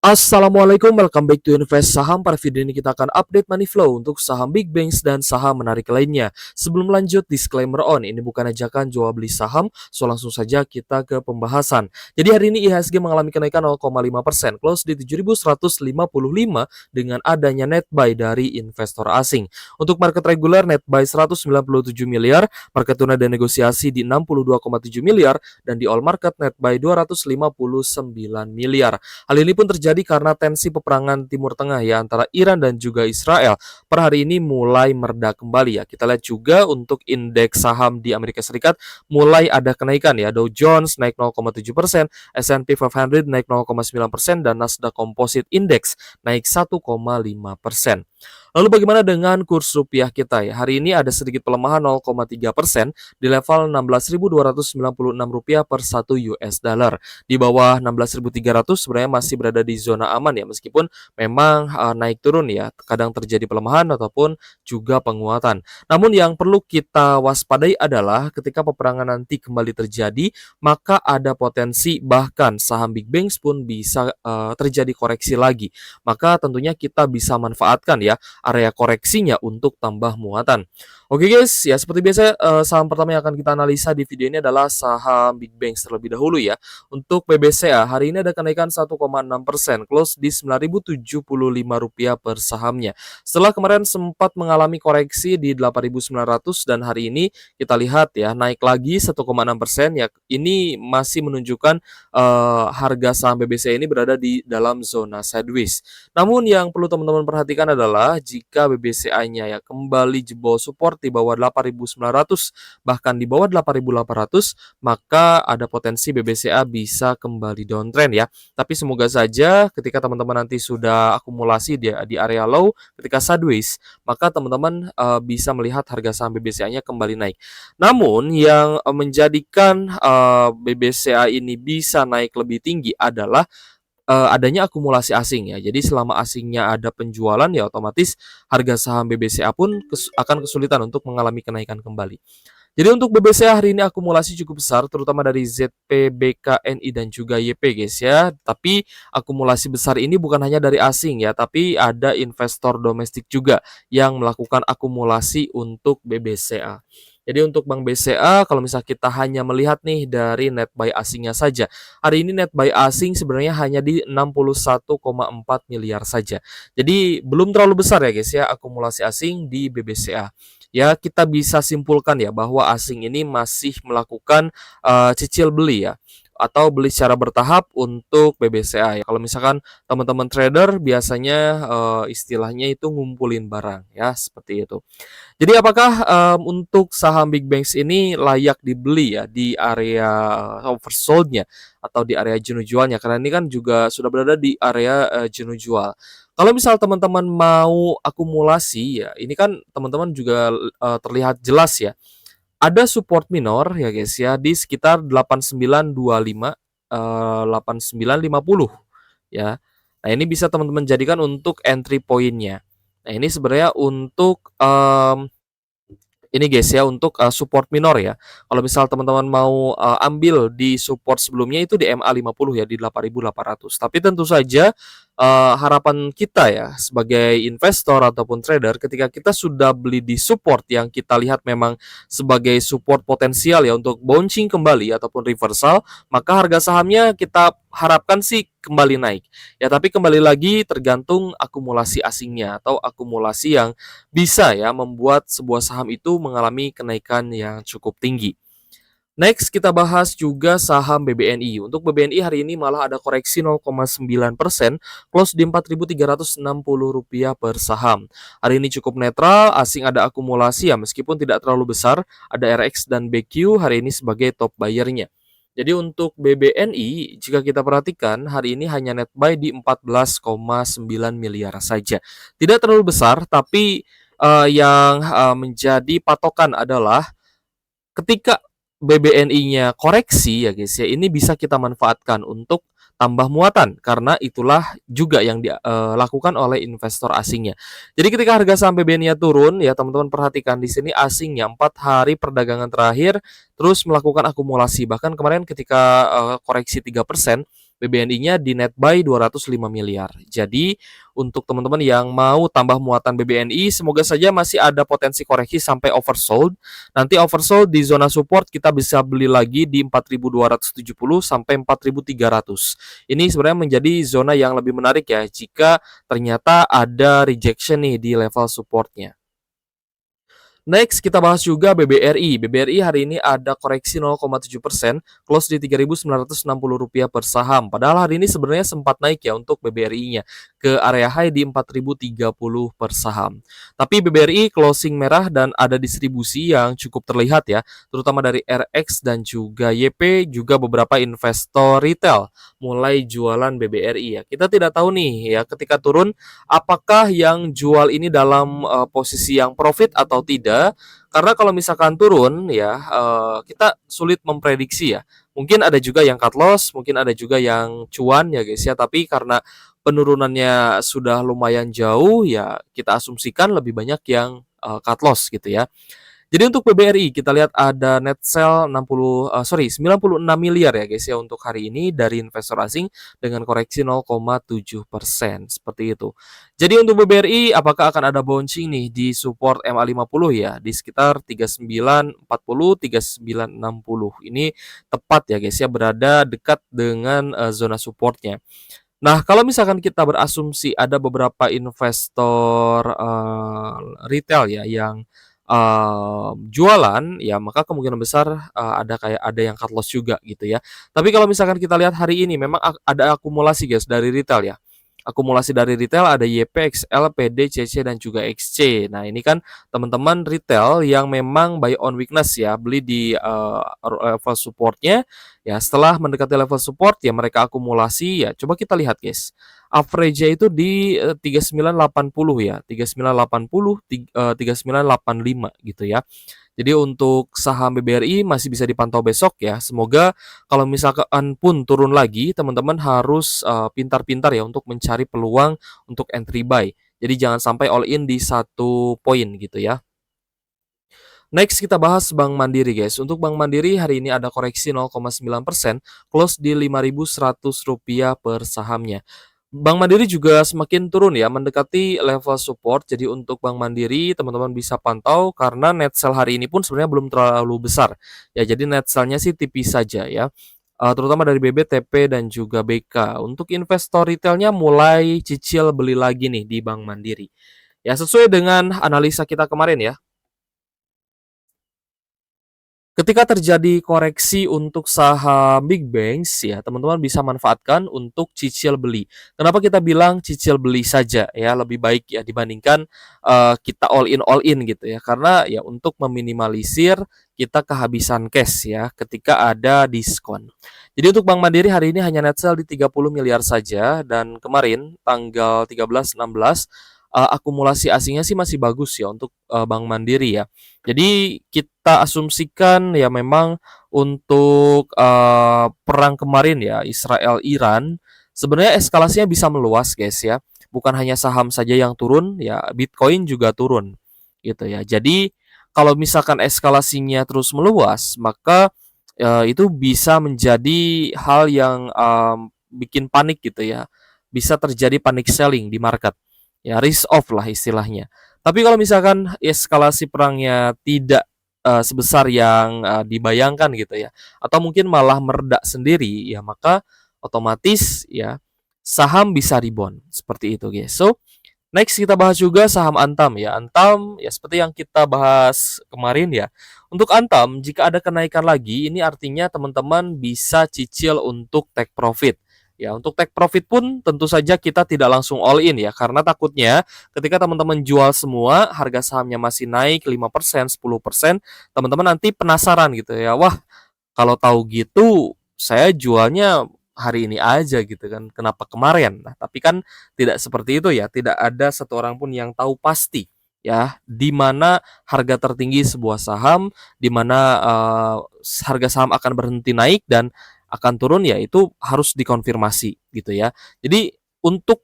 Assalamualaikum, welcome back to Invest Saham. Pada video ini kita akan update money flow untuk saham big banks dan saham menarik lainnya. Sebelum lanjut, disclaimer on, ini bukan ajakan jual beli saham, so langsung saja kita ke pembahasan. Jadi hari ini IHSG mengalami kenaikan 0,5%, close di 7.155 dengan adanya net buy dari investor asing. Untuk market reguler, net buy 197 miliar, market tuna dan negosiasi di 62,7 miliar, dan di all market net buy 259 miliar. Hal ini pun terjadi karena tensi peperangan Timur Tengah ya antara Iran dan juga Israel per hari ini mulai mereda kembali ya. Kita lihat juga untuk indeks saham di Amerika Serikat mulai ada kenaikan ya. Dow Jones naik 0,7%, S&P 500 naik 0,9% dan Nasdaq Composite Index naik 1,5%. Lalu bagaimana dengan kurs rupiah kita ya? Hari ini ada sedikit pelemahan 0,3% di level Rp16.296 per 1 US dollar. Di bawah 16.300 sebenarnya masih berada di zona aman ya, meskipun memang naik turun ya, kadang terjadi pelemahan ataupun juga penguatan. Namun yang perlu kita waspadai adalah ketika peperangan nanti kembali terjadi, maka ada potensi bahkan saham big banks pun bisa terjadi koreksi lagi. Maka tentunya kita bisa manfaatkan ya area koreksinya untuk tambah muatan. Oke guys, ya seperti biasa saham pertama yang akan kita analisa di video ini adalah saham big banks terlebih dahulu ya. Untuk BBCA, hari ini ada kenaikan 1,6%, close di Rp9.075 per sahamnya. Setelah kemarin sempat mengalami koreksi di 8.900 dan hari ini kita lihat ya naik lagi 1,6% ya. Ini masih menunjukkan harga saham BBCA ini berada di dalam zona sideways. Namun yang perlu teman-teman perhatikan adalah jika BBCA-nya ya kembali jebol support di bawah 8.900 bahkan di bawah 8.800, maka ada potensi BBCA bisa kembali downtrend ya. Tapi semoga saja ketika teman-teman nanti sudah akumulasi di area low ketika sideways, maka teman-teman bisa melihat harga saham BBCA-nya kembali naik. Namun yang menjadikan BBCA ini bisa naik lebih tinggi adalah adanya akumulasi asing ya. Jadi selama asingnya ada penjualan ya otomatis harga saham BBCA pun akan kesulitan untuk mengalami kenaikan kembali. Jadi untuk BBCA hari ini akumulasi cukup besar terutama dari ZP, BKNI dan juga YP guys ya. Tapi akumulasi besar ini bukan hanya dari asing ya, tapi ada investor domestik juga yang melakukan akumulasi untuk BBCA. Jadi untuk Bank BCA kalau misal kita hanya melihat nih dari net buy asingnya saja. Hari ini net buy asing sebenarnya hanya di 61,4 miliar saja. Jadi belum terlalu besar ya guys ya akumulasi asing di BBCA. Ya kita bisa simpulkan ya bahwa asing ini masih melakukan cicil beli ya atau beli secara bertahap untuk BBCA ya. Kalau misalkan teman-teman trader biasanya istilahnya itu ngumpulin barang ya seperti itu. Jadi apakah untuk saham big banks ini layak dibeli ya di area oversold-nya atau di area jenuh jualnya? Karena ini kan juga sudah berada di area jenuh jual. Kalau misal teman-teman mau akumulasi ya, ini kan teman-teman juga terlihat jelas ya. Ada support minor ya guys ya di sekitar 8925 8950 ya. Nah, ini bisa teman-teman jadikan untuk entry point-nya. Nah, ini sebenarnya untuk ini guys ya untuk support minor ya. Kalau misal teman-teman mau ambil di support sebelumnya itu di MA50 ya di 8.800. Tapi tentu saja harapan kita ya sebagai investor ataupun trader ketika kita sudah beli di support yang kita lihat memang sebagai support potensial ya untuk bouncing kembali ataupun reversal, maka harga sahamnya kita harapkan sih kembali naik. Ya, tapi kembali lagi tergantung akumulasi asingnya atau akumulasi yang bisa ya membuat sebuah saham itu mengalami kenaikan yang cukup tinggi. Next kita bahas juga saham BBNI. Untuk BBNI hari ini malah ada koreksi 0,9%, close di Rp4.360 per saham. Hari ini cukup netral, asing ada akumulasi ya meskipun tidak terlalu besar, ada RX dan BQ hari ini sebagai top buyer-nya. Jadi untuk BBNI jika kita perhatikan hari ini hanya net buy di 14,9 miliar saja. Tidak terlalu besar tapi yang menjadi patokan adalah ketika BBNI-nya koreksi ya guys ya, ini bisa kita manfaatkan untuk tambah muatan karena itulah juga yang dilakukan oleh investor asingnya. Jadi ketika harga saham BBNI-nya turun ya teman-teman perhatikan di sini asingnya 4 hari perdagangan terakhir terus melakukan akumulasi. Bahkan kemarin ketika koreksi 3%, BBNI-nya di net buy 205 miliar. Jadi untuk teman-teman yang mau tambah muatan BBNI, semoga saja masih ada potensi koreksi sampai oversold. Nanti oversold di zona support kita bisa beli lagi di 4.270 sampai 4.300. Ini sebenarnya menjadi zona yang lebih menarik ya jika ternyata ada rejection nih di level supportnya. Next, kita bahas juga BBRI. BBRI hari ini ada koreksi 0,7%, close di Rp3.960 per saham. Padahal hari ini sebenarnya sempat naik ya untuk BBRI-nya ke area high di 4.030 per saham. Tapi BBRI closing merah dan ada distribusi yang cukup terlihat ya, terutama dari RX dan juga YP, juga beberapa investor retail mulai jualan BBRI ya. Kita tidak tahu nih ya ketika turun apakah yang jual ini dalam posisi yang profit atau tidak? Karena kalau misalkan turun ya kita sulit memprediksi ya. Mungkin ada juga yang cut loss, mungkin ada juga yang cuan ya guys ya. Tapi karena penurunannya sudah lumayan jauh ya kita asumsikan lebih banyak yang cut loss gitu ya. Jadi untuk BBRI kita lihat ada net sell 96 miliar ya guys ya untuk hari ini dari investor asing dengan koreksi 0,7% seperti itu. Jadi untuk BBRI apakah akan ada bouncing nih di support MA50 ya di sekitar 3940 3960. Ini tepat ya guys ya berada dekat dengan zona supportnya. Nah, kalau misalkan kita berasumsi ada beberapa investor retail ya yang jualan, ya maka kemungkinan besar ada yang cut loss juga gitu ya. Tapi kalau misalkan kita lihat hari ini memang ada akumulasi guys dari retail ya. Akumulasi dari retail ada YP, XL, PD, CC dan juga XC. Nah, ini kan teman-teman retail yang memang buy on weakness ya, beli di level supportnya. Ya, setelah mendekati level support ya mereka akumulasi ya. Coba kita lihat guys. Average-nya itu di 3980 ya. 3980, 3985 gitu ya. Jadi untuk saham BBRI masih bisa dipantau besok ya. Semoga kalau misalkan pun turun lagi, teman-teman harus pintar-pintar ya untuk mencari peluang untuk entry buy. Jadi jangan sampai all in di satu poin gitu ya. Next kita bahas Bank Mandiri guys. Untuk Bank Mandiri hari ini ada koreksi 0,9%, close di Rp5.100 per sahamnya. Bank Mandiri juga semakin turun ya, mendekati level support. Jadi untuk Bank Mandiri teman-teman bisa pantau karena net sell hari ini pun sebenarnya belum terlalu besar. Ya, jadi net sell-nya sih tipis saja ya. Terutama dari BB, TP dan juga BK. Untuk investor retailnya mulai cicil beli lagi nih di Bank Mandiri. Ya, sesuai dengan analisa kita kemarin ya. Ketika terjadi koreksi untuk saham big banks ya, teman-teman bisa manfaatkan untuk cicil beli. Kenapa kita bilang cicil beli saja ya, lebih baik ya dibandingkan kita all in gitu ya. Karena ya untuk meminimalisir kita kehabisan cash ya ketika ada diskon. Jadi untuk Bank Mandiri hari ini hanya net sell di 30 miliar saja dan kemarin tanggal 13 16 akumulasi asingnya sih masih bagus ya untuk Bank Mandiri ya. Jadi kita asumsikan ya memang untuk perang kemarin ya Israel Iran sebenarnya eskalasinya bisa meluas guys ya. Bukan hanya saham saja yang turun ya, Bitcoin juga turun gitu ya. Jadi kalau misalkan eskalasinya terus meluas, maka itu bisa menjadi hal yang bikin panik gitu ya. Bisa terjadi panic selling di market. Ya risk off lah istilahnya. Tapi kalau misalkan eskalasi perangnya tidak sebesar yang dibayangkan gitu ya, atau mungkin malah meredak sendiri, ya maka otomatis ya saham bisa rebound seperti itu guys. So next kita bahas juga saham Antam ya. Antam ya seperti yang kita bahas kemarin ya. Untuk Antam jika ada kenaikan lagi, ini artinya teman-teman bisa cicil untuk take profit. Ya, untuk take profit pun tentu saja kita tidak langsung all in ya, karena takutnya ketika teman-teman jual semua, harga sahamnya masih naik 5%, 10%, teman-teman nanti penasaran gitu ya. Wah, kalau tahu gitu saya jualnya hari ini aja gitu kan. Kenapa kemarin? Nah, tapi kan tidak seperti itu ya. Tidak ada satu orang pun yang tahu pasti ya di mana harga tertinggi sebuah saham, di mana harga saham akan berhenti naik dan akan turun ya itu harus dikonfirmasi gitu ya. Jadi untuk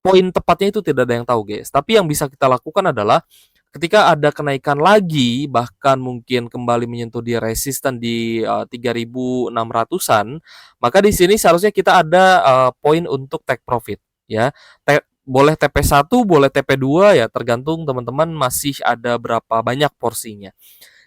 poin tepatnya itu tidak ada yang tahu guys. Tapi yang bisa kita lakukan adalah Ketika ada kenaikan lagi, bahkan mungkin kembali menyentuh di resisten di 3.600-an, maka di sini seharusnya kita ada poin untuk take profit ya. Boleh TP1, boleh TP2 ya, tergantung teman-teman masih ada berapa banyak porsinya.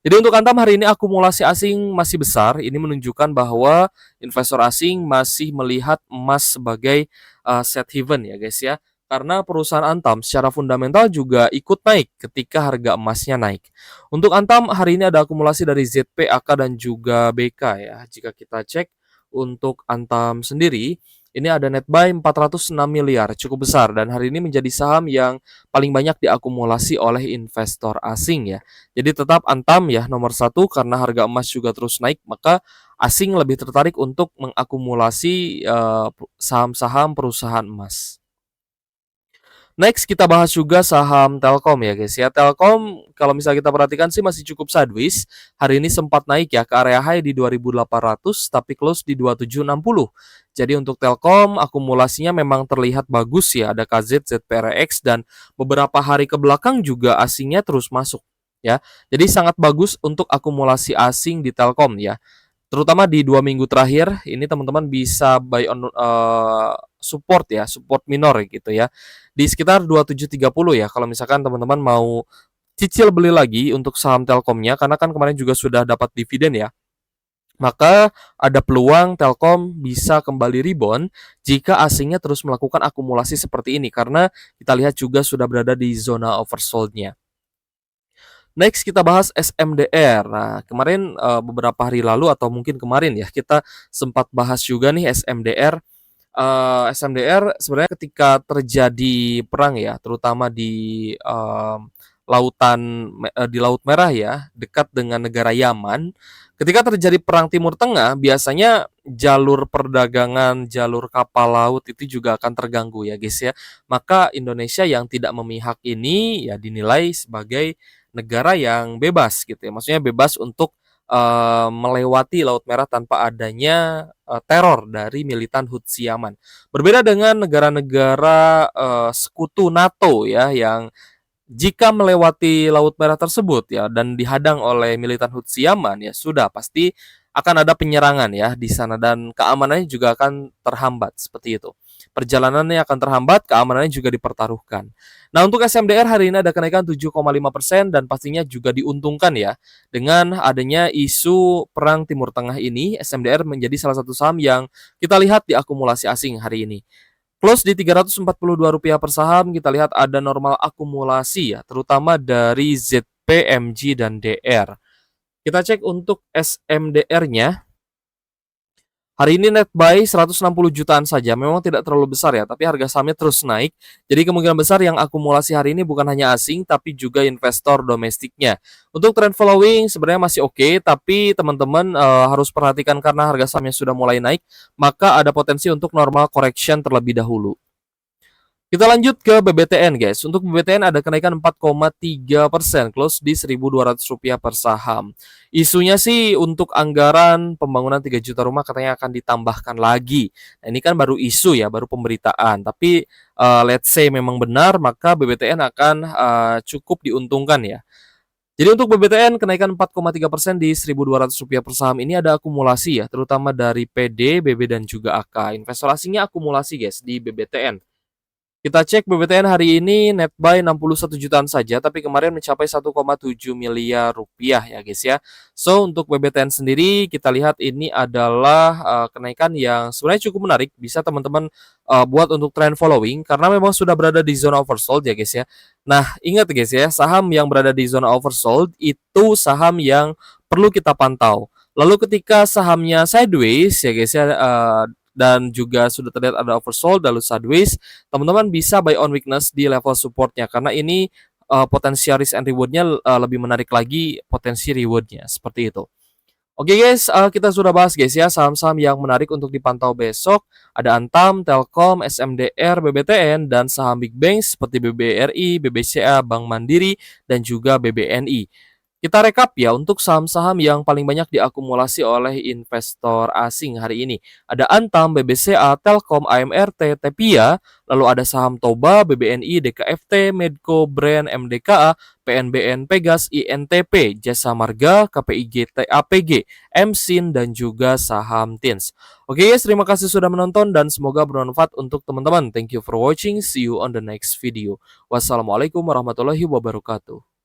Jadi untuk Antam hari ini akumulasi asing masih besar. Ini menunjukkan bahwa investor asing masih melihat emas sebagai safe haven ya guys ya. Karena perusahaan Antam secara fundamental juga ikut naik ketika harga emasnya naik. Untuk Antam hari ini ada akumulasi dari ZP, AK dan juga BK ya. Jika kita cek untuk Antam sendiri, ini ada net buy 406 miliar, cukup besar dan hari ini menjadi saham yang paling banyak diakumulasi oleh investor asing ya. Jadi tetap Antam ya nomor satu karena harga emas juga terus naik, maka asing lebih tertarik untuk mengakumulasi saham-saham perusahaan emas. Next kita bahas juga saham Telkom ya guys ya. Telkom kalau misalnya kita perhatikan sih masih cukup sideways. Hari ini sempat naik ya ke area high di 2.800 tapi close di 2.760. Jadi untuk Telkom akumulasinya memang terlihat bagus ya. Ada KZ, ZPRX dan beberapa hari ke belakang juga asingnya terus masuk ya. Jadi sangat bagus untuk akumulasi asing di Telkom ya. Terutama di 2 minggu terakhir ini teman-teman bisa buy on support ya, support minor gitu ya. Di sekitar 2730 ya kalau misalkan teman-teman mau cicil beli lagi untuk saham Telkomnya karena kan kemarin juga sudah dapat dividen ya. Maka ada peluang Telkom bisa kembali rebound jika asingnya terus melakukan akumulasi seperti ini karena kita lihat juga sudah berada di zona oversold-nya. Next kita bahas SMDR. Nah, kemarin beberapa hari lalu atau mungkin kemarin ya kita sempat bahas juga nih SMDR. SMDR sebenarnya ketika terjadi perang ya, terutama di di Laut Merah ya, dekat dengan negara Yaman. Ketika terjadi perang Timur Tengah, biasanya jalur perdagangan, jalur kapal laut itu juga akan terganggu ya guys ya. Maka Indonesia yang tidak memihak ini ya dinilai sebagai negara yang bebas gitu ya. Maksudnya bebas untuk melewati Laut Merah tanpa adanya teror dari militan Hutsi Yaman. Berbeda dengan negara-negara sekutu NATO ya yang jika melewati Laut Merah tersebut ya dan dihadang oleh militan Hutsi Yaman ya sudah pasti akan ada penyerangan ya di sana dan keamanannya juga akan terhambat seperti itu. Perjalanannya akan terhambat, keamanannya juga dipertaruhkan. Nah, untuk SMDR hari ini ada kenaikan 7,5% dan pastinya juga diuntungkan ya. Dengan adanya isu perang Timur Tengah ini, SMDR menjadi salah satu saham yang kita lihat di akumulasi asing hari ini. Close di Rp342 per saham, kita lihat ada normal akumulasi ya, terutama dari ZP, MG, dan DR. Kita cek untuk SMDR-nya. Hari ini net buy 160 jutaan saja, memang tidak terlalu besar ya, tapi harga sahamnya terus naik. Jadi kemungkinan besar yang akumulasi hari ini bukan hanya asing, tapi juga investor domestiknya. Untuk trend following sebenarnya masih oke, tapi teman-teman harus perhatikan karena harga sahamnya sudah mulai naik, maka ada potensi untuk normal correction terlebih dahulu. Kita lanjut ke BBTN guys. Untuk BBTN ada kenaikan 4,3%, close di Rp1.200 per saham. Isunya sih untuk anggaran pembangunan 3 juta rumah katanya akan ditambahkan lagi. Nah, ini kan baru isu ya, baru pemberitaan. Tapi let's say memang benar, maka BBTN akan cukup diuntungkan ya. Jadi untuk BBTN kenaikan 4,3% di Rp1.200 per saham ini ada akumulasi ya, terutama dari PD, BB dan juga AK. Investor asingnya akumulasi guys di BBTN. Kita cek BBTN hari ini net buy 61 jutaan saja, tapi kemarin mencapai 1,7 miliar rupiah ya guys ya. So untuk BBTN sendiri kita lihat ini adalah kenaikan yang sebenarnya cukup menarik, bisa teman-teman buat untuk trend following karena memang sudah berada di zona oversold ya guys ya. Nah ingat guys ya, saham yang berada di zona oversold itu saham yang perlu kita pantau. Lalu ketika sahamnya sideways ya guys ya, dan juga sudah terlihat ada oversold lalu sideways, teman-teman bisa buy on weakness di level supportnya karena ini potensial risk and rewardnya lebih menarik lagi potensi rewardnya seperti itu. Oke guys, kita sudah bahas guys ya saham-saham yang menarik untuk dipantau besok. Ada Antam, Telkom, SMDR, BBTN, dan saham big bank seperti BBRI, BBCA, Bank Mandiri, dan juga BBNI. Kita rekap ya untuk saham-saham yang paling banyak diakumulasi oleh investor asing hari ini. Ada Antam, BBCA, Telkom, AMRT, Tepia, lalu ada saham Toba, BBNI, DKFT, Medco, Brand, MDKA, PNBN, Pegas, INTP, Jasa Marga, KPIG, TAPG, MSIN, dan juga saham TINS. Oke guys, terima kasih sudah menonton dan semoga bermanfaat untuk teman-teman. Thank you for watching. See you on the next video. Wassalamualaikum warahmatullahi wabarakatuh.